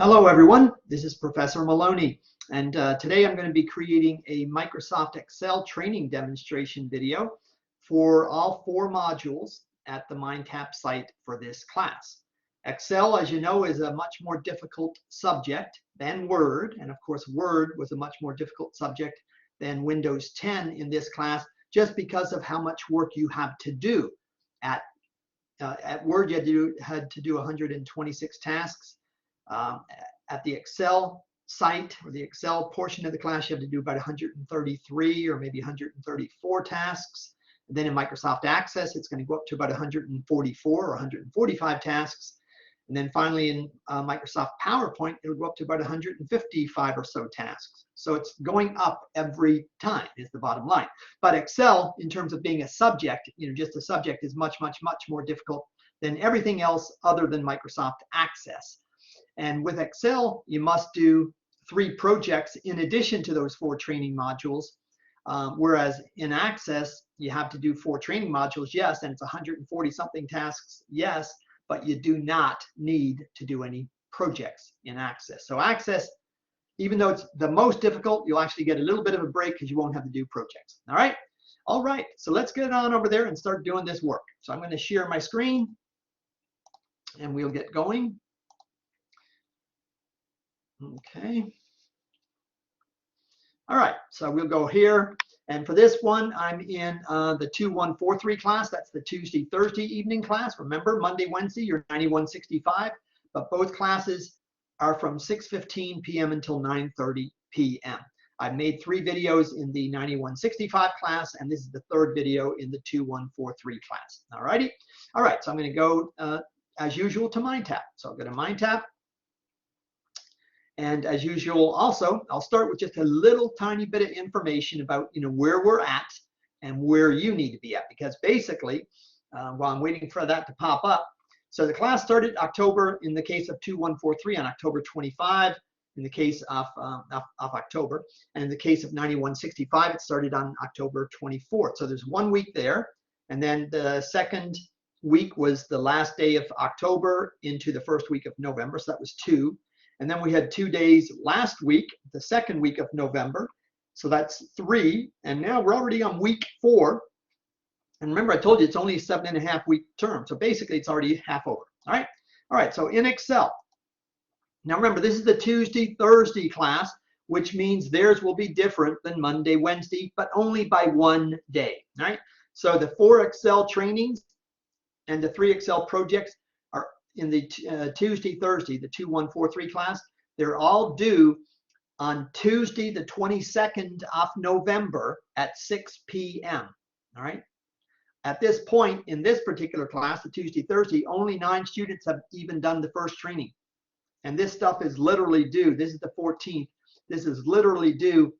Hello everyone, this is Professor Maloney, and today I'm going to be creating a Microsoft Excel training demonstration video for all 4 modules at the MindTap site for this class. Excel, as you know, is a much more difficult subject than Word, and of course Word was a much more difficult subject than Windows 10 in this class, just because of how much work you have to do. At Word, you had to do 126 tasks. At the Excel site or the Excel portion of the class, you have to do about 133 or maybe 134 tasks. And then in Microsoft Access, it's going to go up to about 144 or 145 tasks. And then finally in Microsoft PowerPoint, it'll go up to about 155 or so tasks. So it's going up every time is the bottom line. But Excel, in terms of being a subject, just a subject, is much, much, much more difficult than everything else other than Microsoft Access. And with Excel, you must do 3 projects in addition to those 4 training modules. Whereas in Access, you have to do 4 training modules, yes, and it's 140 something tasks, yes, but you do not need to do any projects in Access. So Access, even though it's the most difficult, you'll actually get a little bit of a break because you won't have to do projects. All right? All right, so let's get on over there and start doing this work. So I'm going to share my screen and we'll get going. Okay. All right, so we'll go here. And for this one, I'm in the 2143 class. That's the Tuesday, Thursday evening class. Remember, Monday, Wednesday, you're 9165. But both classes are from 6:15 p.m. until 9:30 p.m. I've made 3 videos in the 9165 class, and this is the 3rd video in the 2143 class. All righty. All right, so I'm going to go, as usual, to MindTap. So I'll go to MindTap. And as usual, also, I'll start with just a little tiny bit of information about, where we're at and where you need to be at. Because basically, while I'm waiting for that to pop up, so the class started October in the case of 2143 on October 25, in the case of October. And in the case of 9165, it started on October 24th. So there's 1 week there. And then the second week was the last day of October into the first week of November. So that was 2. And then we had 2 days last week, the second week of November. So that's 3. And now we're already on week 4. And remember, I told you it's only a 7.5 week term. So basically, it's already half over. All right. All right. So in Excel. Now, remember, this is the Tuesday, Thursday class, which means theirs will be different than Monday, Wednesday, but only by 1 day. All right. So the 4 Excel trainings and the 3 Excel projects are in the Tuesday, Thursday, the 2143 class. They're all due on Tuesday, the 22nd of November at 6 p.m. All right. At this point in this particular class, the Tuesday, Thursday, only 9 students have even done the first training. And this stuff is literally due. This is the 14th. This is literally due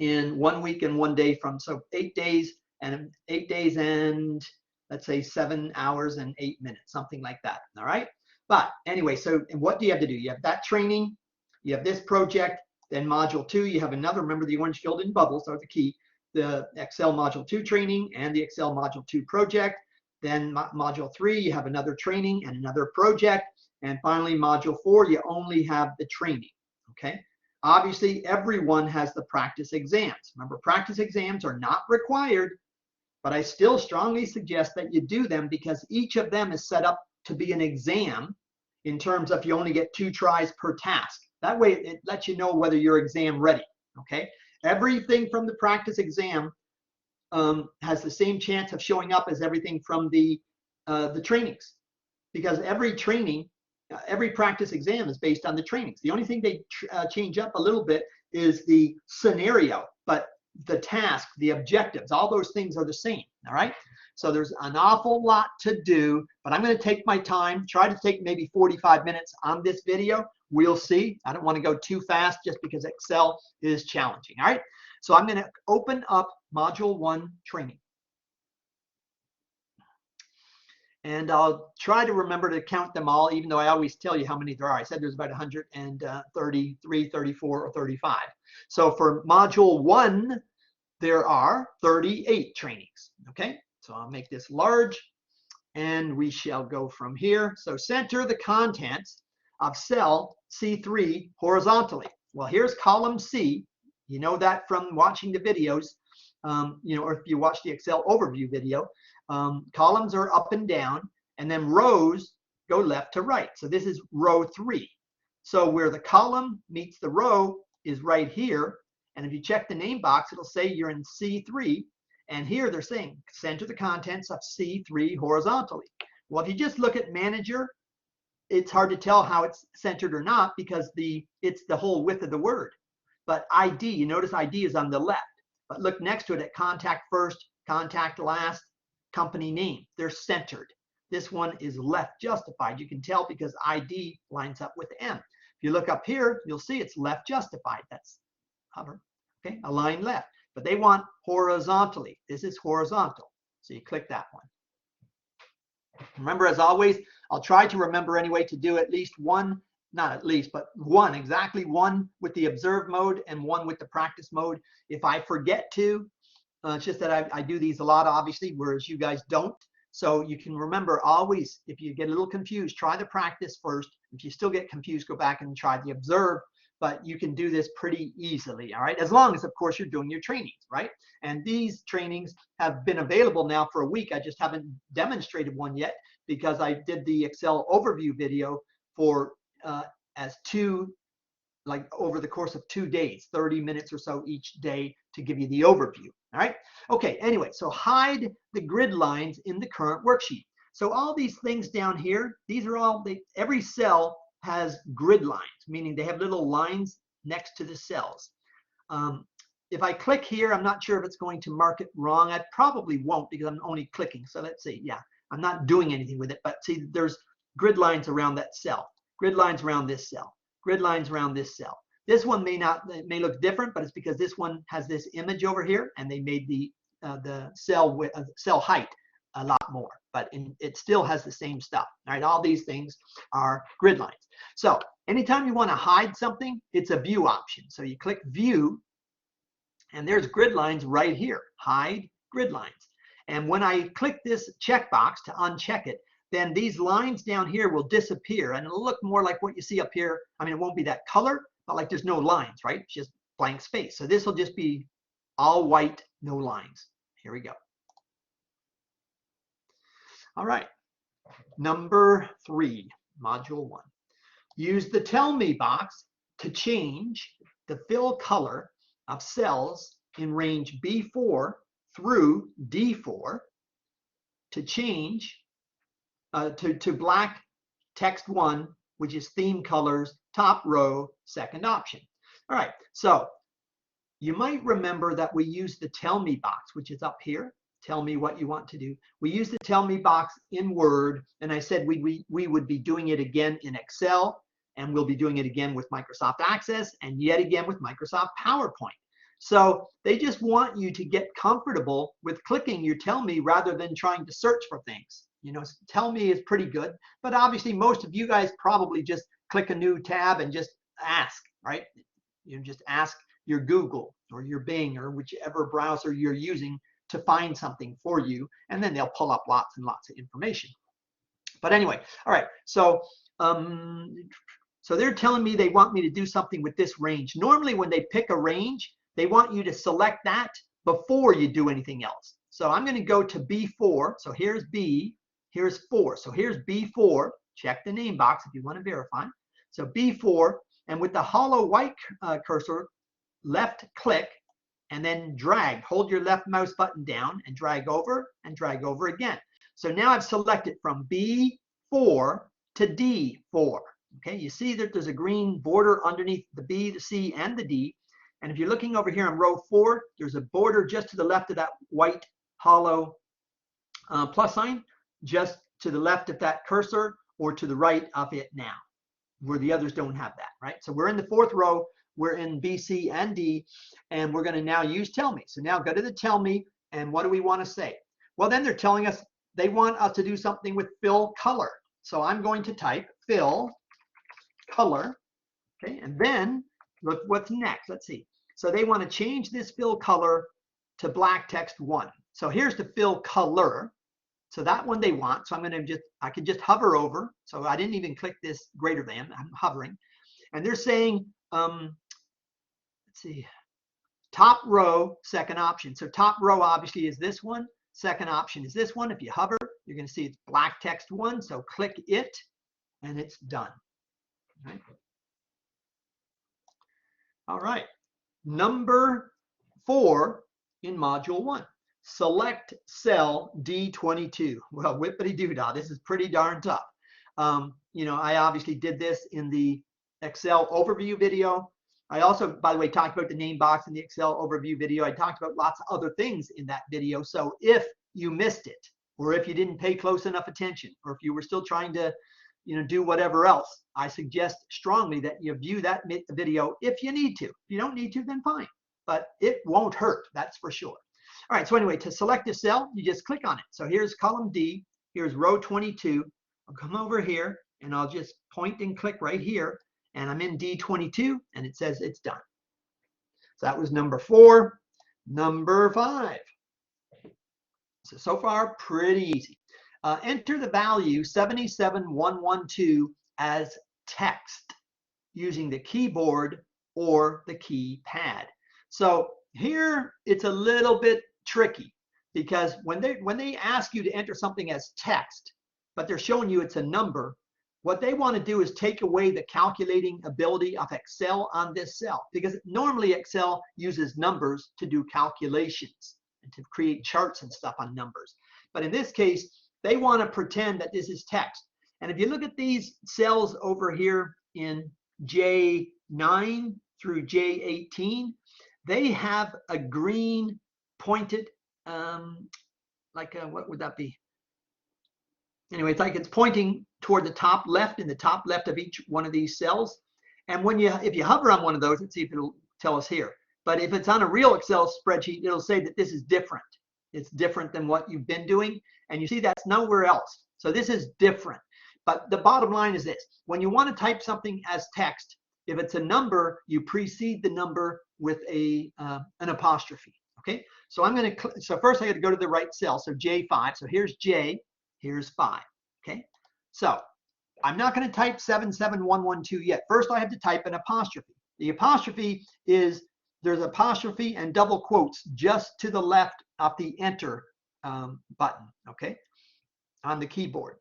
in 1 week and 1 day from, so 8 days and let's say 7 hours and 8 minutes, something like that. All right. But anyway, so what do you have to do? You have that training, you have this project, then module 2, you have another, remember the orange filled in bubbles are the key, the Excel module 2 training and the Excel module 2 project. Then module 3, you have another training and another project. And finally, module 4, you only have the training. Okay. Obviously, everyone has the practice exams. Remember, practice exams are not required, but I still strongly suggest that you do them because each of them is set up to be an exam in terms of you only get 2 tries per task. That way it lets you know whether you're exam ready, okay? Everything from the practice exam has the same chance of showing up as everything from the trainings, because every training, every practice exam is based on the trainings. The only thing they change up a little bit is the scenario, but the task, the objectives, all those things are the same. All right. So there's an awful lot to do, but I'm going to take my time, try to take maybe 45 minutes on this video. We'll see. I don't want to go too fast just because Excel is challenging. All right. So I'm going to open up module 1 training. And I'll try to remember to count them all, even though I always tell you how many there are. I said there's about 133, 34, or 35. So for module 1, there are 38 trainings. Okay, so I'll make this large and we shall go from here. So center the contents of cell C3 horizontally. Well, here's column C. You know that from watching the videos, or if you watch the Excel overview video. Columns are up and down, and then rows go left to right. So this is row 3. So where the column meets the row is right here. And if you check the name box, it'll say you're in C3. And here they're saying center the contents of C3 horizontally. Well, if you just look at manager, it's hard to tell how it's centered or not because it's the whole width of the word. But ID, you notice ID is on the left. But look next to it at contact first, contact last, company name. They're centered. This one is left justified. You can tell because ID lines up with M. If you look up here, you'll see it's left justified. That's hover. Okay, align left. But they want horizontally. This is horizontal. So you click that one. Remember, as always, I'll try to remember anyway to do at least one, not at least, but exactly one with the observe mode and one with the practice mode. If I forget to, it's just that I do these a lot, obviously, whereas you guys don't. So you can remember always, if you get a little confused, try the practice first. If you still get confused, go back and try the observe. But you can do this pretty easily, all right? As long as, of course, you're doing your trainings, right? And these trainings have been available now for a week. I just haven't demonstrated one yet because I did the Excel overview video for over the course of 2 days, 30 minutes or so each day to give you the overview, all right? Okay, anyway, so hide the grid lines in the current worksheet. So all these things down here, these are all, every cell has grid lines, meaning they have little lines next to the cells. If I click here, I'm not sure if it's going to mark it wrong. I probably won't because I'm only clicking. So let's see. Yeah, I'm not doing anything with it. But see, there's grid lines around that cell, grid lines around this cell, grid lines around this cell. This one may look different, but it's because this one has this image over here, and they made the cell height a lot more, but it still has the same stuff. All right, all these things are grid lines. So anytime you want to hide something, it's a view option. So you click view, and there's grid lines right here, hide grid lines. And when I click this checkbox to uncheck it, then these lines down here will disappear, and it'll look more like what you see up here. I mean, it won't be that color, but like there's no lines, right? It's just blank space. So this will just be all white, no lines. Here we go. All right, number 3, module 1. Use the tell me box to change the fill color of cells in range B4 through D4 to change to black text 1, which is theme colors, top row, second option. All right, so you might remember that we use the tell me box, which is up here. Tell me what you want to do. We use the tell me box in Word, and I said we would be doing it again in Excel, and we'll be doing it again with Microsoft Access, and yet again with Microsoft PowerPoint. So they just want you to get comfortable with clicking your tell me rather than trying to search for things. You know, tell me is pretty good, but obviously most of you guys probably just click a new tab and just ask, right? You just ask your Google or your Bing or whichever browser you're using to find something for you, and then they'll pull up lots and lots of information. But anyway, all right, so they're telling me they want me to do something with this range. Normally when they pick a range, they want you to select that before you do anything else. So I'm going to go to B4. So here's B, here's 4. So here's B4. Check the name box if you want to verify. So B4, and with the hollow white cursor, left click, and then drag. Hold your left mouse button down and drag over again. So now I've selected from B4 to D4. Okay, you see that there's a green border underneath the B, the C, and the D. And if you're looking over here on row 4, there's a border just to the left of that white hollow plus sign, just to the left of that cursor, or to the right of it now, where the others don't have that, right? So we're in the 4th row. We're in B, C, and D, and we're going to now use tell me. So now go to the tell me, and what do we want to say? Well, then they're telling us they want us to do something with fill color. So I'm going to type fill color, okay, and then look what's next. Let's see. So they want to change this fill color to black text 1. So here's the fill color. So that one they want. So I'm going to I could just hover over. So I didn't even click this greater than. I'm hovering. And they're saying, let's see, top row, second option. So top row obviously is this one. Second option is this one. If you hover, you're going to see it's black text 1. So click it and it's done. Right. All right. Number 4 in module 1. Select cell D22. Well, whippity doo-dah. This is pretty darn tough. You know, I obviously did this in the Excel overview video. I also, by the way, talked about the name box in the Excel overview video. I talked about lots of other things in that video. So if you missed it, or if you didn't pay close enough attention, or if you were still trying to, you know, do whatever else, I suggest strongly that you view that video if you need to. If you don't need to, then fine. But it won't hurt, that's for sure. All right, so anyway, to select a cell, you just click on it. So here's column D, here's row 22. I'll come over here and I'll just point and click right here, and I'm in D22 and it says it's done. So that was number 4. Number 5. So far, pretty easy. Enter the value 77112 as text using the keyboard or the keypad. So here it's a little bit tricky, because when they ask you to enter something as text, but they're showing you it's a number, what they want to do is take away the calculating ability of Excel on this cell, because normally Excel uses numbers to do calculations and to create charts and stuff on numbers. But in this case, they want to pretend that this is text. And if you look at these cells over here in J9 through J18, they have a green pointed, what would that be? Anyway, it's like it's pointing toward the top left, in the top left of each one of these cells. And if you hover on one of those, let's see if it'll tell us here. But if it's on a real Excel spreadsheet, it'll say that this is different. It's different than what you've been doing. And you see that's nowhere else. So this is different. But the bottom line is this. When you want to type something as text, if it's a number, you precede the number with an apostrophe. Okay. So I'm going to, so first I got to go to the right cell. So J5. So here's J, here's 5. Okay. So I'm not going to type 77112 yet. First I have to type an apostrophe. The apostrophe is, there's apostrophe and double quotes just to the left of the enter button. Okay. On the keyboard.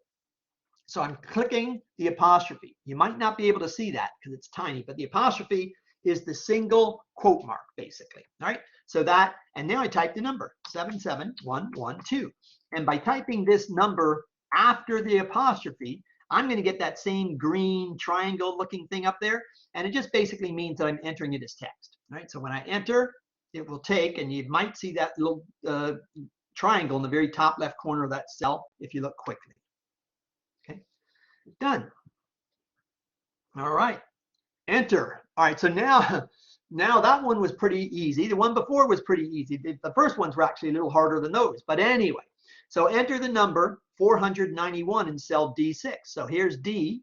So I'm clicking the apostrophe. You might not be able to see that because it's tiny, but the apostrophe is the single quote mark, basically. All right. So that, and now I type the number 77112. And by typing this number after the apostrophe, I'm going to get that same green triangle looking thing up there. And it just basically means that I'm entering it as text. All right. So when I enter, it will take, and you might see that little triangle in the very top left corner of that cell if you look quickly. Okay. Done. All right. Enter. All right. So now that one was pretty easy. The one before was pretty easy. The first ones were actually a little harder than those. But anyway, so enter the number 491 in cell D6. So here's D.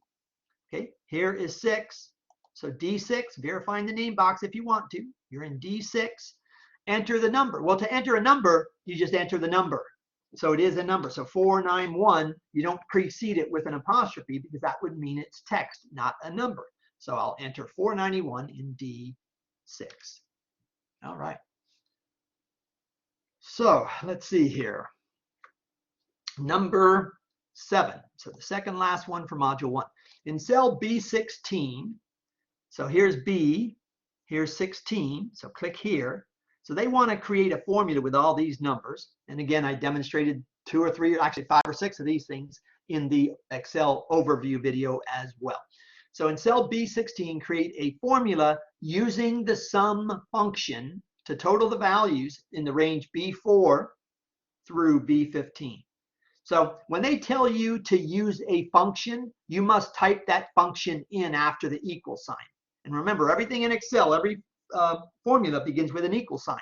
Okay. Here is 6. So D6, verifying the name box if you want to. You're in D6. Enter the number. Well, to enter a number, you just enter the number. So it is a number. So 491, you don't precede it with an apostrophe because that would mean it's text, not a number. So I'll enter 491 in D6. All right. So let's see here. Number 7. So the second last one for module 1. In cell B16, so here's B, here's 16. So click here. So they want to create a formula with all these numbers. And again, I demonstrated 2 or 3, actually 5 or 6 of these things in the Excel overview video as well. So in cell B16, create a formula using the sum function to total the values in the range B4 through B15. So when they tell you to use a function, you must type that function in after the equal sign. And remember, everything in Excel, every formula begins with an equal sign.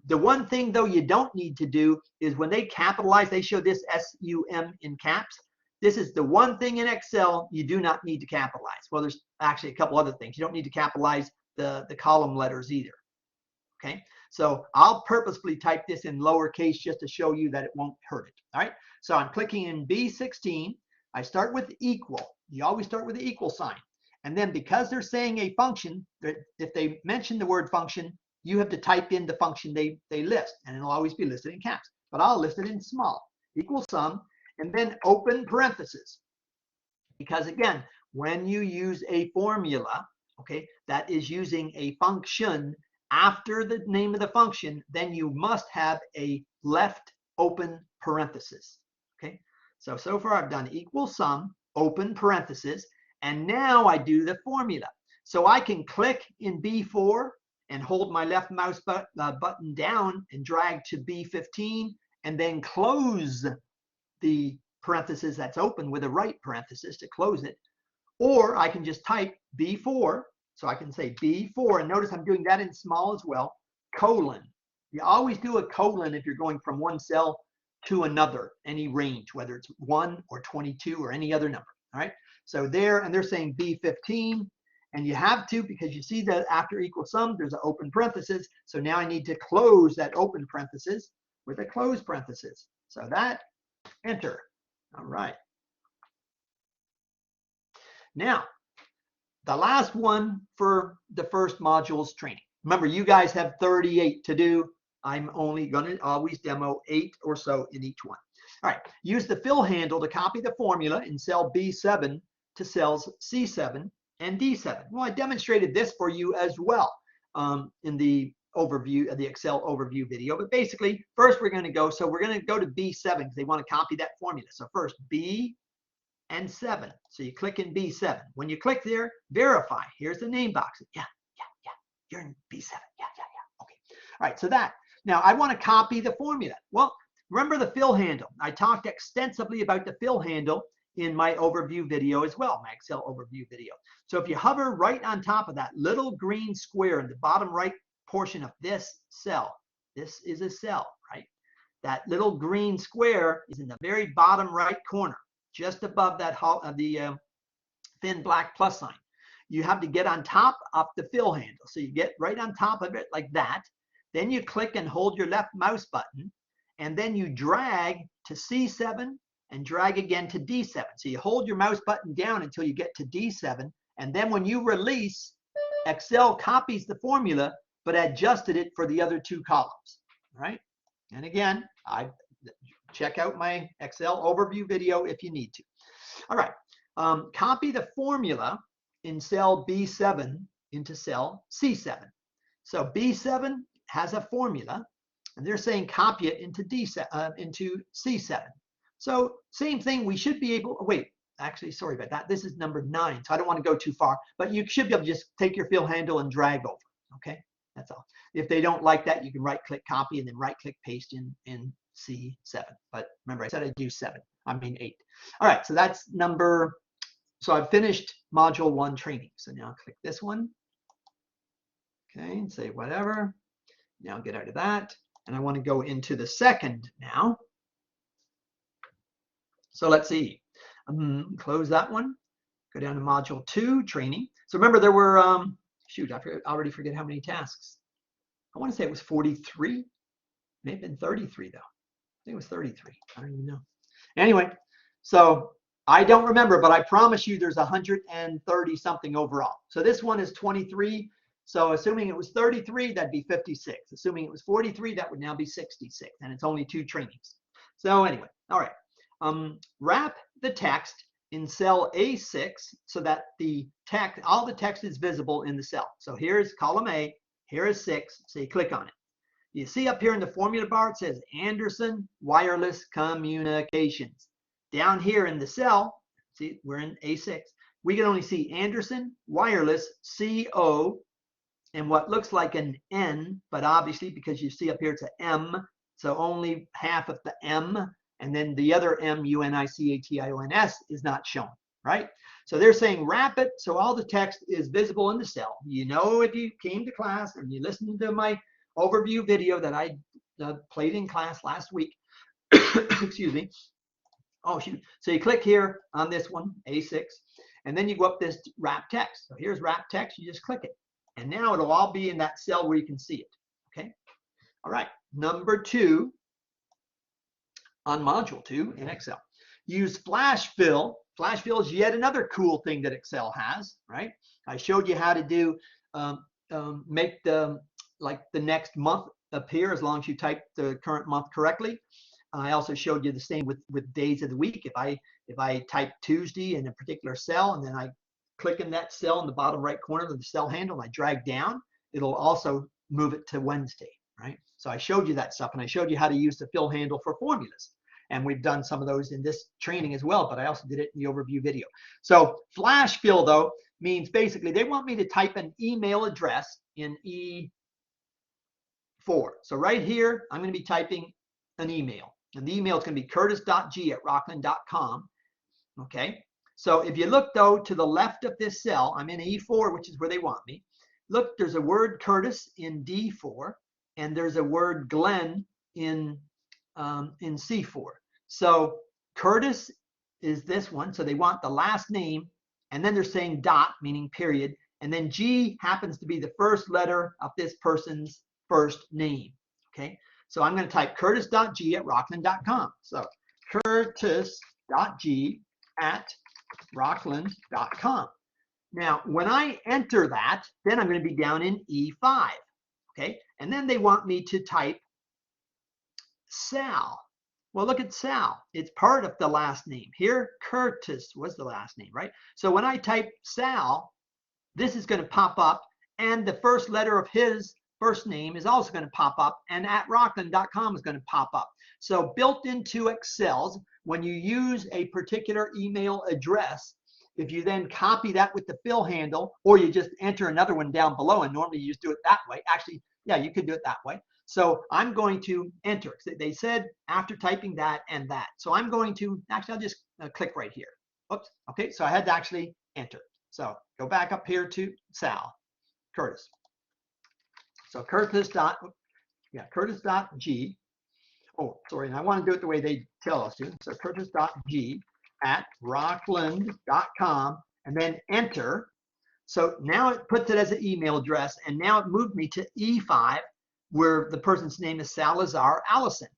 The one thing, though, you don't need to do is when they capitalize, they show this SUM in caps. This is the one thing in Excel you do not need to capitalize. Well, there's actually a couple other things. You don't need to capitalize the column letters either. Okay, So I'll purposefully type this in lowercase just to show you that it won't hurt it. All right. So I'm clicking in B16. I start with equal. You always start with the equal sign. And then because they're saying a function, if they mention the word function, you have to type in the function they list, and it'll always be listed in caps. But I'll list it in small. Equal sum, and then open parentheses. Because again, when you use a formula, okay, that is using a function after the name of the function, then you must have a left open parenthesis. Okay, so far I've done equal sum, open parenthesis, and now I do the formula. So I can click in B4 and hold my left mouse button down and drag to B15 and then close the parenthesis that's open with a right parenthesis to close it. Or I can just type B4. So I can say B4, and notice I'm doing that in small as well, colon. You always do a colon if you're going from one cell to another, any range, whether it's 1 or 22 or any other number. All right. So there, and they're saying B15, and you have to, because you see that after equal sum, there's an open parenthesis. So now I need to close that open parenthesis with a close parenthesis. So that, enter. All right. Now, the last one for the first module's training. Remember, you guys have 38 to do. I'm only going to always demo 8 or so in each one. All right. Use the fill handle to copy the formula in cell B7 to cells C7 and D7. Well, I demonstrated this for you as well in the overview, the Excel overview video. But basically, first we're going to go, we're going to go to B7 because they want to copy that formula. So first, B and 7. So you click in B7. When you click there, verify. Here's the name box. Yeah. You're in B7. Yeah. Okay. All right. So that. Now I want to copy the formula. Well, remember the fill handle. I talked extensively about the fill handle in my overview video as well, my Excel overview video. So if you hover right on top of that little green square in the bottom right portion of this cell, this is a cell, right? That little green square is in the very bottom right corner, just above that the thin black plus sign. You have to get on top of the fill handle. So you get right on top of it like that. Then you click and hold your left mouse button, and then you drag to C7 and drag again to D7. So you hold your mouse button down until you get to D7, and then when you release, Excel copies the formula, but adjusted it for the other two columns, all right? And again, check out my Excel overview video if you need to. All right, copy the formula in cell B7 into cell C7. So B7 has a formula, and they're saying copy it into into C7. So same thing, we should be able, wait, actually, sorry about that. This is number 9, so I don't want to go too far, but you should be able to just take your fill handle and drag over, okay? That's all. If they don't like that, you can right-click copy and then right-click paste in C7. But remember, I said I'd do 8. All right, so that's so I've finished module 1 training. So now click this one. Okay, and say whatever. Now get out of that. And I want to go into the second now. So let's see. Close that one. Go down to module 2 training. So remember there were, shoot, I already forget how many tasks. I want to say it was 43. May have been 33 though. I think it was 33. I don't even know. Anyway, so I don't remember, but I promise you there's 130 something overall. So this one is 23. So assuming it was 33, that'd be 56. Assuming it was 43, that would now be 66. And it's only 2 trainings. So anyway, all right. Wrap the text in cell A6 so that all the text is visible in the cell. So here's column A, here is 6, so you click on it. You see up here in the formula bar, it says Anderson Wireless Communications. Down here in the cell, see, we're in A6, we can only see Anderson Wireless CO and what looks like an N, but obviously because you see up here it's an M, so only half of the M, and then the other M, UNICATIONS, is not shown, right? So they're saying wrap it so all the text is visible in the cell. You know, if you came to class and you listened to my overview video that I played in class last week, excuse me. Oh, shoot. So you click here on this one, A6, and then you go up this wrap text. So here's wrap text. You just click it. And now it'll all be in that cell where you can see it, okay? All right, number 2 on module 2 in Excel. Use flash fill. Flash fill is yet another cool thing that Excel has, right? I showed you how to do make the next month appear as long as you type the current month correctly. I also showed you the same with days of the week. If I type Tuesday in a particular cell and then I click in that cell in the bottom right corner of the cell handle and I drag down, it'll also move it to Wednesday, right? So I showed you that stuff, and I showed you how to use the fill handle for formulas. And we've done some of those in this training as well, but I also did it in the overview video. So flash fill, though, means basically they want me to type an email address in E4. So right here, I'm going to be typing an email. And the email is going to be curtis.g@rockland.com. Okay. So if you look, though, to the left of this cell, I'm in E4, which is where they want me. Look, there's a word Curtis in D4, and there's a word Glenn in C4. So Curtis is this one. So they want the last name, and then they're saying dot, meaning period. And then G happens to be the first letter of this person's first name. Okay. So I'm going to type curtis.g@rockland.com. So curtis.g@rockland.com. Now, when I enter that, then I'm going to be down in E5. Okay. And then they want me to type Sal. Well, look at Sal. It's part of the last name. Here, Curtis was the last name, right? So when I type Sal, this is going to pop up, and the first letter of his first name is also going to pop up, and @rockland.com is going to pop up. So built into Excel, when you use a particular email address, if you then copy that with the fill handle, or you just enter another one down below, and normally you just do it that way. Actually, yeah, you could do it that way. So I'm going to enter. They said after typing that and that. So I'm going to, actually, I'll just click right here. Oops. Okay, so I had to actually enter. So go back up here to Sal, Curtis. So Curtis.g. Oh, sorry, and I want to do it the way they tell us to. So Curtis.g@rockland.com, and then enter. So now it puts it as an email address, and now it moved me to E5, where the person's name is Salazar Allison.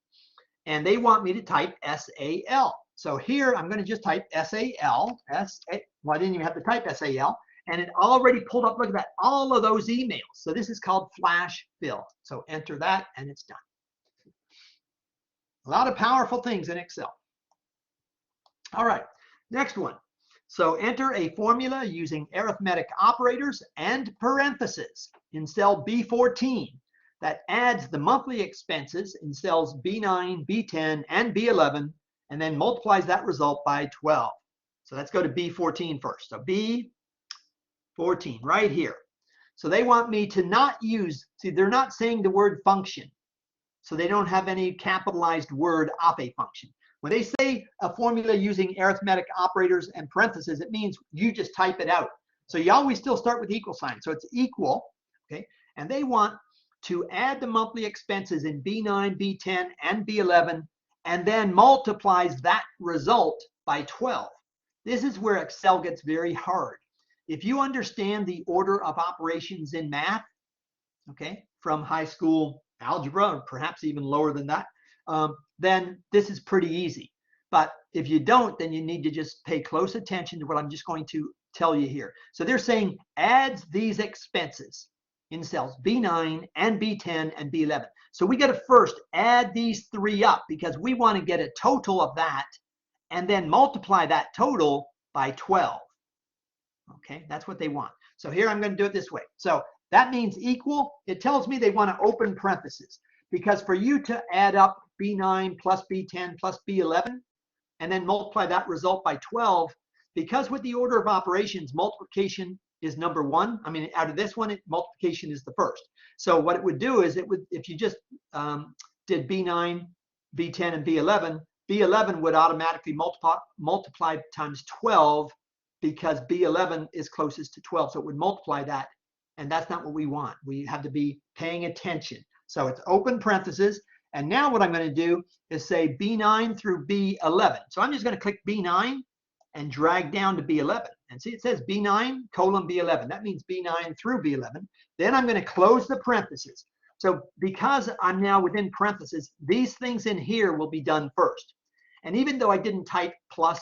And they want me to type S-A-L. So here I'm going to just type S-A-L. Well, I didn't even have to type S-A-L. And it already pulled up, look at that, all of those emails. So this is called flash fill. So enter that, and it's done. A lot of powerful things in Excel. All right, next one. So enter a formula using arithmetic operators and parentheses in cell B14 that adds the monthly expenses in cells B9, B10, and B11, and then multiplies that result by 12. So let's go to B14 first. So B14 right here. So they want me to not use, see, they're not saying the word function. So they don't have any capitalized word of a function. When they say a formula using arithmetic operators and parentheses, it means you just type it out. So you always still start with equal sign. So it's equal, okay? And they want to add the monthly expenses in B9, B10, and B11, and then multiplies that result by 12. This is where Excel gets very hard. If you understand the order of operations in math, okay, from high school algebra, or perhaps even lower than that, then this is pretty easy. But if you don't, then you need to just pay close attention to what I'm just going to tell you here. So they're saying adds these expenses in cells B9 and B10 and B11. So we got to first add these three up because we want to get a total of that and then multiply that total by 12. Okay, that's what they want. So here I'm going to do it this way. So that means equal. It tells me they want to open parentheses because for you to add up B9 plus B10 plus B11 and then multiply that result by 12, because with the order of operations, multiplication is number one. I mean, out of this one, multiplication is the first. So what it would do is it would, if you just did B9, B10, and B11, B11 would automatically multiply times 12 because B11 is closest to 12. So it would multiply that. And that's not what we want. We have to be paying attention. So it's open parentheses. And now what I'm going to do is say B9 through B11. So I'm just going to click B9 and drag down to B11. And see, it says B9 colon B11. That means B9 through B11. Then I'm going to close the parentheses. So because I'm now within parentheses, these things in here will be done first. And even though I didn't type plus,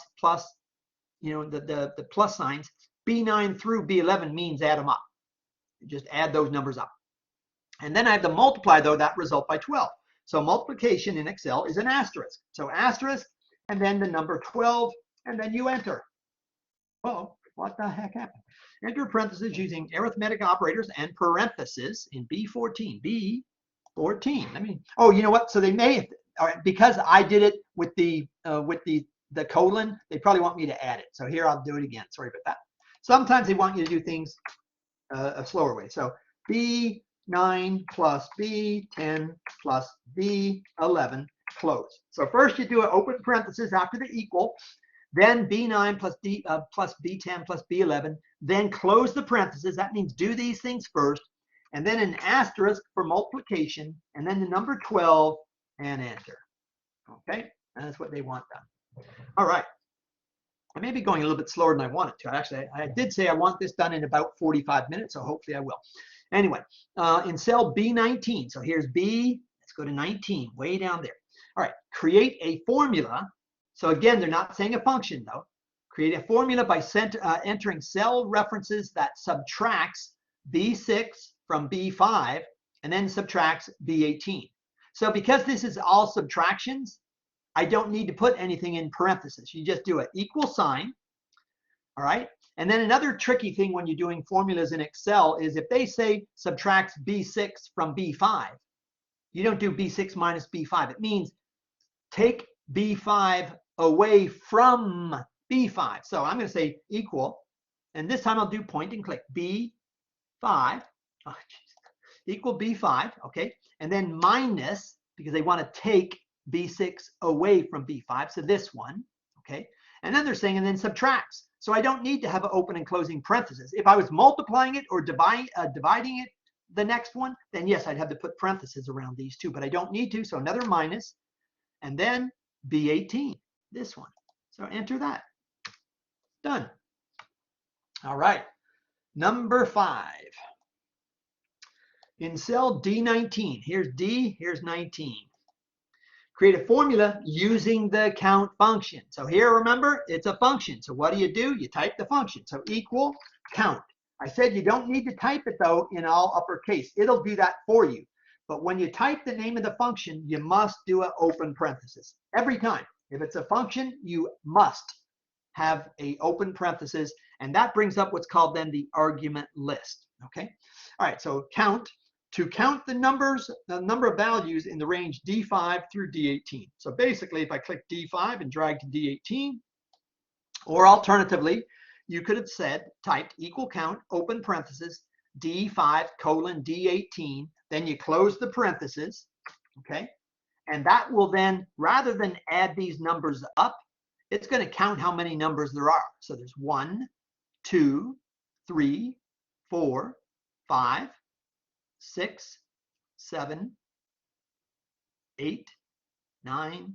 you know, the plus signs, B9 through B11 means add them up. You just add those numbers up. And then I have to multiply, though, that result by 12. So multiplication in Excel is an asterisk. So asterisk, and then the number 12, and then you enter. Oh, what the heck happened? Enter parentheses using arithmetic operators and parentheses in B14. B14. Let me. Oh, you know what? So they may, all right, because I did it with the colon, they probably want me to add it. So here I'll do it again. Sorry about that. Sometimes they want you to do things a slower way. So B9 plus B10 plus B11 close. So first you do an open parenthesis after the equal, then B9 plus B10 plus B11, then close the parentheses. That means do these things first, and then an asterisk for multiplication, and then the number 12 and enter. Okay, and that's what they want done. All right. I may be going a little bit slower than I wanted to. Actually, I did say I want this done in about 45 minutes, so hopefully I will. Anyway, in cell B19, so here's B, let's go to 19, way down there. All right, create a formula. So again, they're not saying a function though. Create a formula by entering cell references that subtracts B6 from B5 and then subtracts B18. So because this is all subtractions, I don't need to put anything in parentheses. You just do an equal sign, all right? And then another tricky thing when you're doing formulas in Excel is if they say subtracts B6 from B5, you don't do B6 minus B5. It means take B5 away from B5. So I'm going to say equal, and this time I'll do point and click B5, oh, equal B5, okay? And then minus, because they want to take B6 away from B5, so this one, okay? And then they're saying, and then subtracts. So I don't need to have an open and closing parentheses. If I was multiplying it or dividing it, the next one, then yes, I'd have to put parentheses around these two, but I don't need to. So another minus, and then B18, this one. So enter that. Done. All right. Number 5. In cell D19, here's D, here's 19. Create a formula using the count function. So here, remember, it's a function. So what do? You type the function. So equal count. I said you don't need to type it, though, in all uppercase. It'll do that for you. But when you type the name of the function, you must do an open parenthesis. Every time. If it's a function, you must have an open parenthesis. And that brings up what's called then the argument list. Okay? All right, so count. To count the numbers, the number of values in the range D5 through D18. So basically, if I click D5 and drag to D18, or alternatively, you could have typed equal count, open parenthesis, D5 colon D18, then you close the parenthesis, okay? And that will then, rather than add these numbers up, it's going to count how many numbers there are. So there's 1, 2, 3, 4, 5, 6, 7, 8, 9,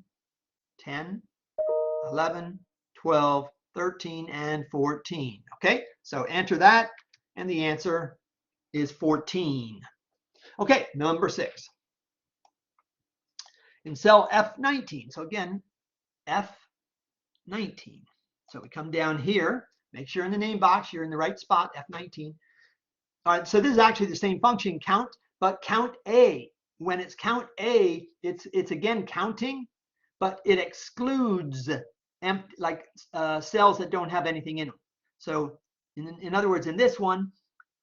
10, 11, 12, 13, and 14. Okay, so enter that, and the answer is 14. Okay, number 6. In cell F19, so again, F19. So we come down here, make sure in the name box you're in the right spot, F19. All right, so this is actually the same function, count, but count A. When it's count A, it's again counting, but it excludes cells that don't have anything in them. So in other words, in this one,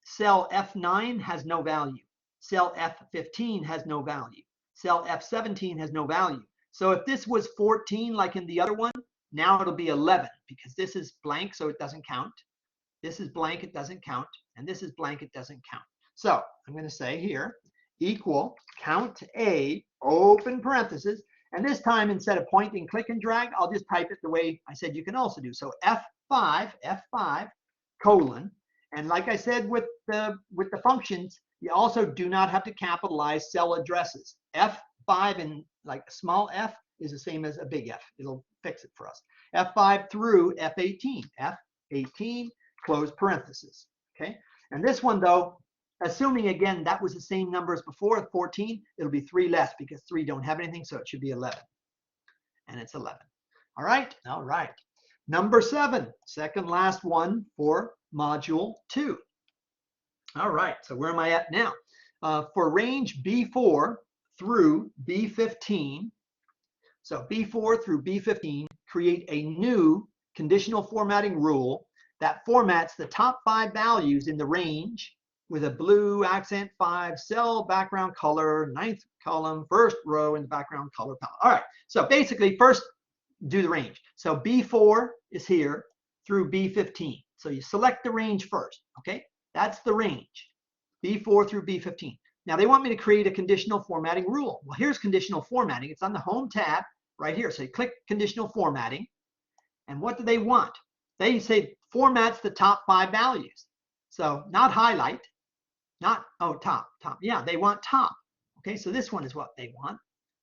cell F9 has no value. Cell F15 has no value. Cell F17 has no value. So if this was 14 like in the other one, now it'll be 11 because this is blank, so it doesn't count. This is blank, it doesn't count. And this is blank, it doesn't count. So I'm going to say here, equal count A, open parenthesis. And this time, instead of point and click and drag, I'll just type it the way I said you can also do. So F5, colon. And like I said with the functions, you also do not have to capitalize cell addresses. F5 in like a small f is the same as a big F. It'll fix it for us. F5 through F18. F18, close parenthesis. Okay. And this one, though, assuming again that was the same number as before, 14, it'll be 3 less because 3 don't have anything, so it should be 11. And it's 11. All right, all right. Number 7, second last one for module 2. All right, so where am I at now? For range B4 through B15, so B4 through B15, create a new conditional formatting rule that formats the top 5 values in the range with a blue accent 5 cell background color, 9th column, 1st row in the background color palette. All right, so basically first do the range. So B4 is here through B15. So you select the range first, okay? That's the range, B4 through B15. Now they want me to create a conditional formatting rule. Well, here's conditional formatting. It's on the Home tab right here. So you click conditional formatting. And what do they want? They say formats the top 5 values. So not highlight, not, oh, top. Yeah, they want top. Okay, so this one is what they want.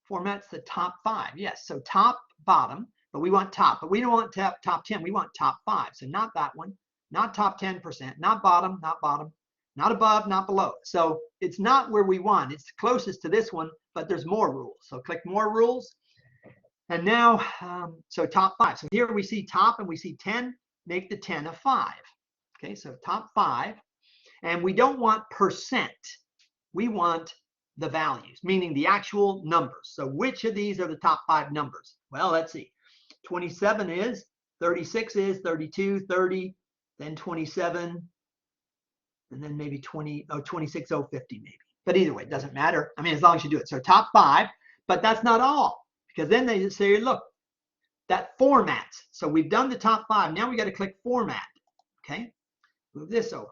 Formats the top 5. Yes, so top, bottom, but we want top. But we don't want top 10. We want top 5. So not that one, not top 10%, not bottom, not above, not below. So it's not where we want. It's closest to this one, but there's more rules. So click more rules. And now, so top 5. So here we see top and we see 10. Make the 10 a 5. Okay, so top 5. And we don't want percent. We want the values, meaning the actual numbers. So which of these are the top 5 numbers? Well, let's see. 27 is, 36 is, 32, 30, then 27, and then maybe 26, 50 maybe. But either way, it doesn't matter. I mean, as long as you do it. So top 5, but that's not all. Because then they say, look, that formats. So we've done the top 5. Now we got to click format. Okay, move this over.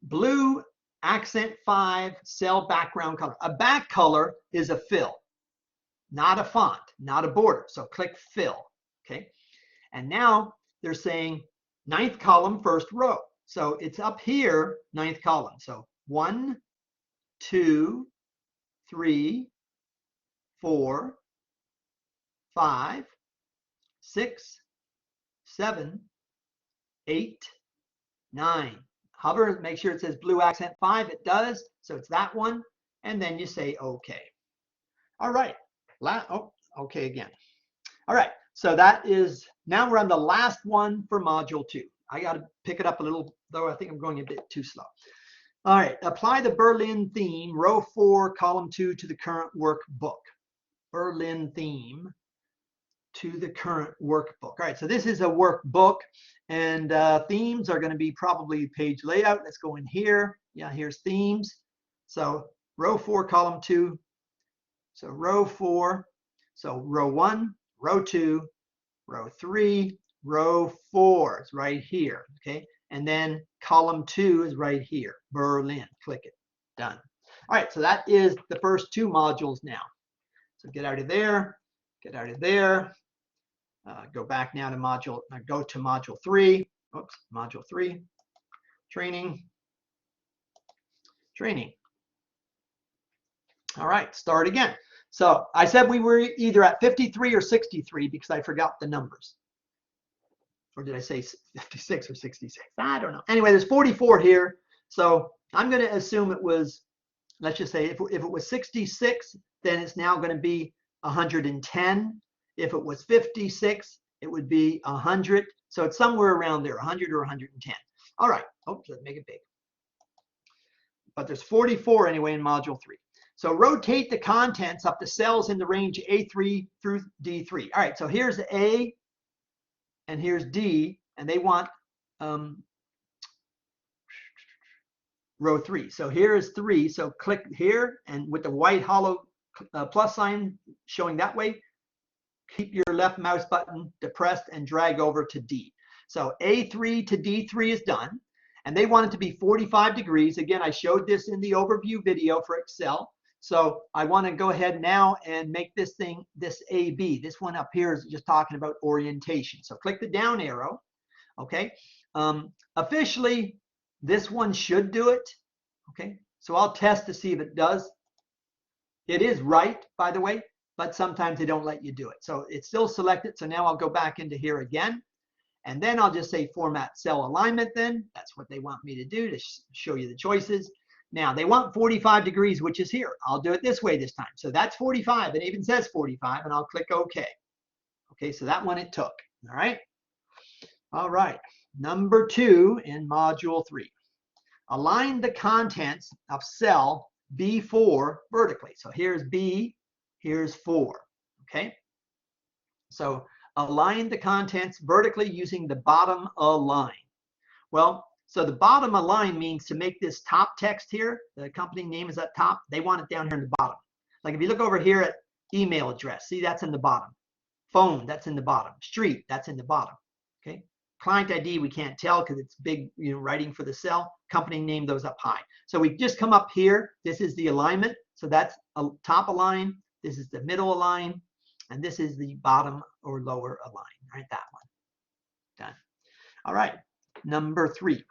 Blue accent 5 cell background color. A back color is a fill, not a font, not a border. So click fill. Okay, and now they're saying 9th column, 1st row. So it's up here, 9th column. So 1, 2, 3, 4, 5, 6, 7, 8, 9. Hover, make sure it says blue accent 5. It does. So it's that one. And then you say OK. All right. Oh, OK again. All right. So that is, now we're on the last one for module 2. I got to pick it up a little, though I think I'm going a bit too slow. All right. Apply the Berlin theme, row 4, column 2 to the current workbook. Berlin theme to the current workbook. All right, so this is a workbook, and themes are going to be probably page layout. Let's go in here. Yeah, here's themes. So row 4, column 2. So row 4. So row 1, row 2, row 3, row 4 is right here. Okay, and then column 2 is right here. Berlin. Click it. Done. All right, so that is the first 2 modules now. So get out of there, get out of there, go back now to module, go to module 3, oops, module 3, training. All right, start again. So I said we were either at 53 or 63 because I forgot the numbers. Or did I say 56 or 66? I don't know. Anyway, there's 44 here. So I'm going to assume it was, let's just say if it was 66, then it's now going to be 110. If it was 56, it would be 100. So it's somewhere around there, 100 or 110. All right. Oops, let's make it big. But there's 44 anyway in module 3. So rotate the contents up the cells in the range A3 through D3. All right. So here's A and here's D, and they want row 3. So here is 3. So click here, and with the white hollow plus sign showing that way, keep your left mouse button depressed and drag over to D. So A3 to D3 is done, and they want it to be 45 degrees. Again, I showed this in the overview video for Excel. So I want to go ahead now and make this thing, this AB. This one up here is just talking about orientation. So click the down arrow. Okay. Officially, this one should do it. Okay. So I'll test to see if it does. It is right, by the way, but sometimes they don't let you do it. So it's still selected. So now I'll go back into here again. And then I'll just say format cell alignment then. That's what they want me to do to show you the choices. Now they want 45 degrees, which is here. I'll do it this way this time. So that's 45. It even says 45 and I'll click OK. Okay, so that one it took. All right. All right. Number 2 in module 3. Align the contents of cell B4 vertically. So here's B, here's 4. Okay. So align the contents vertically using the bottom align. Well, so the bottom align means to make this top text here, the company name is at top, they want it down here in the bottom. Like if you look over here at email address, see that's in the bottom. Phone, that's in the bottom. Street, that's in the bottom. Okay. Client ID, we can't tell because it's big, writing for the cell. Company name, those up high. So we just come up here. This is the alignment. So that's a top align. This is the middle align. And this is the bottom or lower align. Right, that one. Done. All right. Number 3.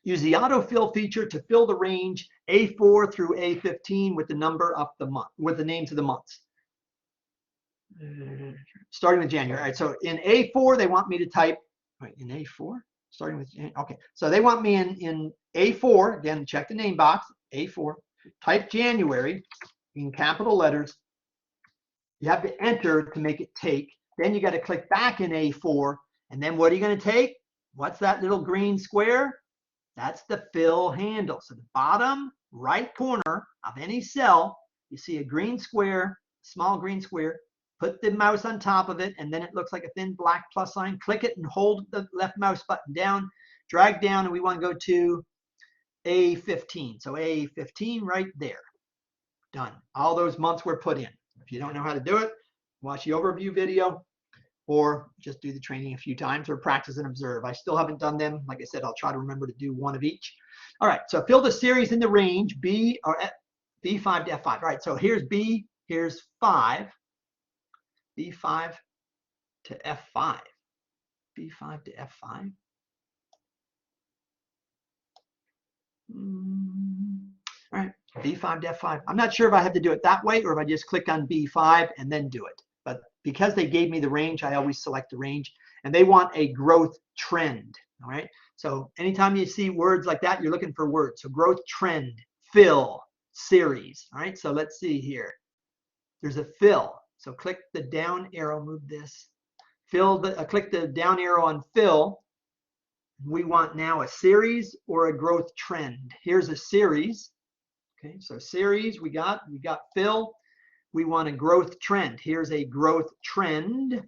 Use the autofill feature to fill the range A4 through A15 with the number of the month, with the names of the months. Starting with January. All right, so in A4, they want me to type, wait, in A4? Starting with, okay. So they want me in A4, again, check the name box, A4, type January in capital letters. You have to enter to make it take. Then you got to click back in A4. And then what are you going to take? What's that little green square? That's the fill handle. So the bottom right corner of any cell, you see a green square, small green square. Put the mouse on top of it, and then it looks like a thin black plus sign. Click it and hold the left mouse button down. Drag down, and we want to go to A15. So A15 right there. Done. All those months were put in. If you don't know how to do it, watch the overview video or just do the training a few times or practice and observe. I still haven't done them. Like I said, I'll try to remember to do one of each. All right, so fill the series in the range B or B5 to F5. All right, so here's B, here's 5. B5 to F5. B5 to F5. All right, B5 to F5. I'm not sure if I have to do it that way or if I just click on B5 and then do it. But because they gave me the range, I always select the range. And they want a growth trend. All right. So anytime you see words like that, you're looking for words. So growth trend, fill, series. All right. So let's see here. There's a fill. So click the down arrow, move this. Click the down arrow on fill. We want now a series or a growth trend. Here's a series. Okay, so series we got fill. We want a growth trend. Here's a growth trend.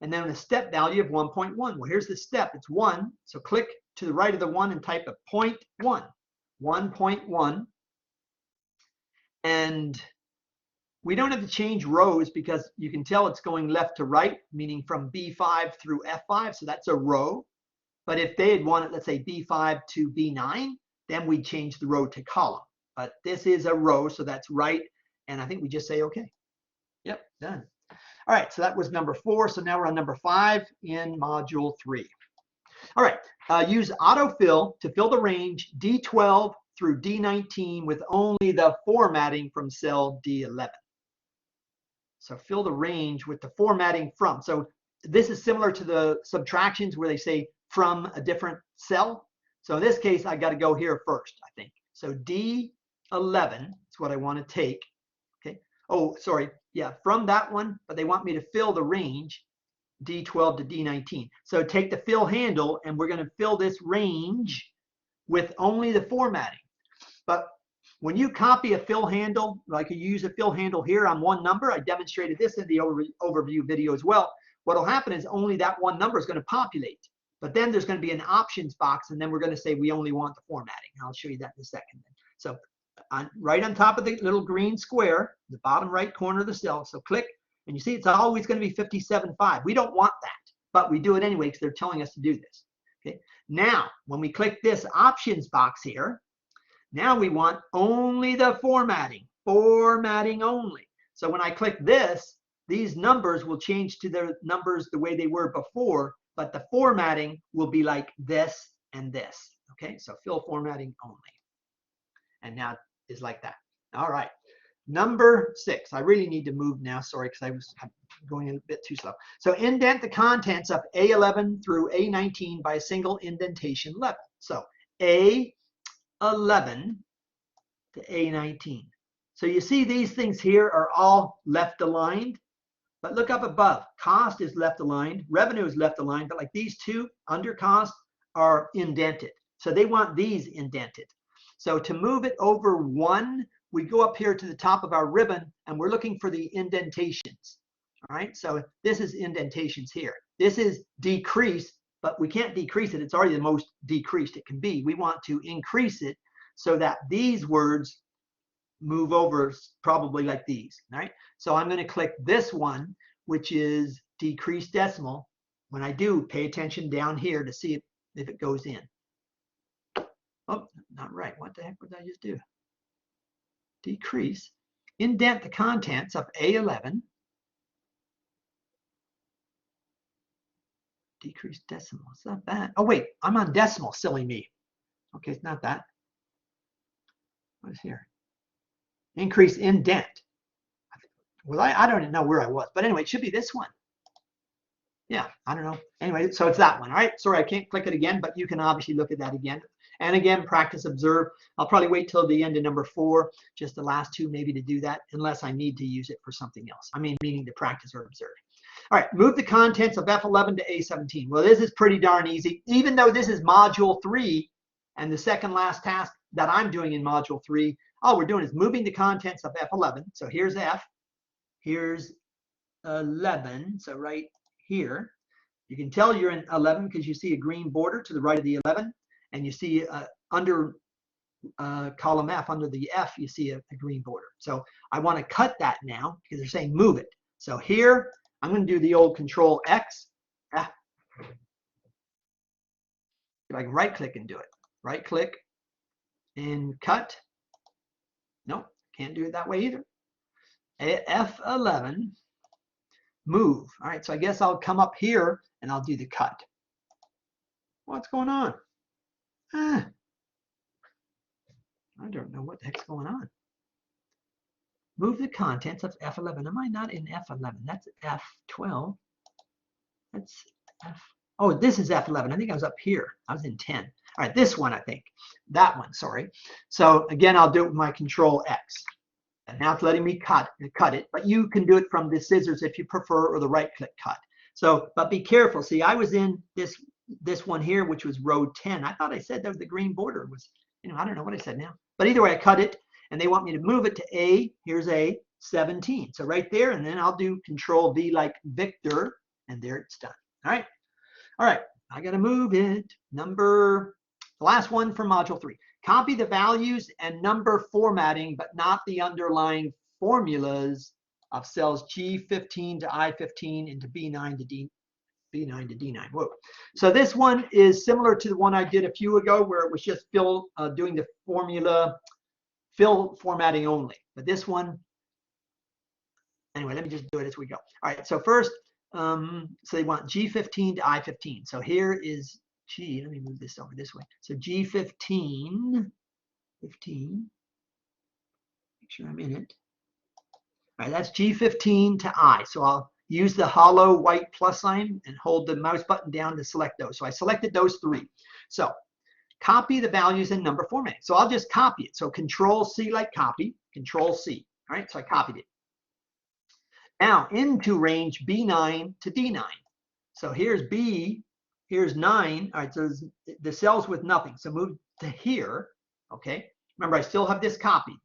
And then a step value of 1.1. Well, here's the step. It's 1. So click to the right of the 1 and type a 0.1. 1.1. And we don't have to change rows because you can tell it's going left to right, meaning from B5 through F5. So that's a row. But if they had wanted, let's say B5 to B9, then we change the row to column. But this is a row, so that's right. And I think we just say OK. Yep, done. All right, so that was number 4. So now we're on number 5 in module 3. All right, use autofill to fill the range D12 through D19 with only the formatting from cell D11. So fill the range with the formatting from. So this is similar to the subtractions where they say from a different cell. So in this case, I got to go here first, I think. So D11 is what I want to take. Okay. Oh, sorry. Yeah, from that one, but they want me to fill the range D12 to D19. So take the fill handle, and we're going to fill this range with only the formatting. But when you copy a fill handle, like you use a fill handle here on one number, I demonstrated this in the overview video as well. What will happen is only that one number is going to populate. But then there's going to be an options box, and then we're going to say we only want the formatting. I'll show you that in a second. So right on top of the little green square, the bottom right corner of the cell. So click, and you see it's always going to be 57.5. We don't want that, but we do it anyway because they're telling us to do this. Okay. Now, when we click this options box here, now we want only the formatting only. So when I click this, these numbers will change to their numbers the way they were before, but the formatting will be like this and this. Okay, so fill formatting only. And now it's like that. All right. Number 6. I really need to move now. Sorry, because I was going a bit too slow. So indent the contents of A11 through A19 by a single indentation level. So A11 to A19. So you see these things here are all left aligned. But look up above. Cost is left aligned. Revenue is left aligned. But like these two under cost are indented. So they want these indented. So to move it over one, we go up here to the top of our ribbon and we're looking for the indentations. All right. So this is indentations here. This is decrease, but we can't decrease it. It's already the most decreased it can be. We want to increase it so that these words move over probably like these. All right. So I'm going to click this one, which is decreased decimal. When I do, pay attention down here to see if it goes in. Oh, not right. What the heck would I just do? Decrease. Indent the contents of A11. Decrease decimal. It's not that. Oh, wait. I'm on decimal. Silly me. Okay, it's not that. What is here? Increase indent. Well, I don't even know where I was. But anyway, it should be this one. Yeah, I don't know. Anyway, so it's that one. All right. Sorry, I can't click it again, but you can obviously look at that again. And again, practice, observe. I'll probably wait till the end of number 4, just the last 2 maybe to do that, unless I need to use it for something else. I mean, meaning to practice or observe. All right, move the contents of F11 to A17. Well, this is pretty darn easy. Even though this is module 3 and the second last task that I'm doing in module 3, all we're doing is moving the contents of F11. So here's F, here's 11. So right here, you can tell you're in 11 because you see a green border to the right of the 11. And you see under column F, under the F, you see a green border. So I want to cut that now because they're saying move it. So here, I'm going to do the old Control X. If I can right click and do it. Right click and cut. Nope, can't do it that way either. F11, move. All right, so I guess I'll come up here and I'll do the cut. What's going on? I don't know what the heck's going on. Move the contents of F11. Am I not in F11? That's F12. That's F. Oh, this is F11. I think I was up here. I was in 10. All right, this one, I think. That one, sorry. So again, I'll do it with my Control X. And now it's letting me cut it. But you can do it from the scissors if you prefer, or the right click cut. So, but be careful. See, I was in this one here, which was row 10. I thought I said that the green border was, I don't know what I said now. But either way, I cut it, and they want me to move it to A. Here's A17. So right there, and then I'll do Control V like Victor, and there it's done. All right. All right. I got to move it. The last one for module 3. Copy the values and number formatting, but not the underlying formulas of cells G15 to I15 into B9 to D9. Whoa. So this one is similar to the one I did a few ago, where it was just doing the formula, fill formatting only. But this one, anyway, let me just do it as we go. All right, so first, so they want G15 to I15. So here is G, let me move this over this way. So G15, 15, make sure I'm in it. All right, that's G15 to I. So I'll use the hollow white plus sign and hold the mouse button down to select those. So I selected those 3. So copy the values in number formatting. So I'll just copy it. So Control C like copy, Control C. All right, so I copied it. Now into range B9 to D9. So here's B, here's 9. All right, so the cells with nothing. So move to here. Okay, remember I still have this copy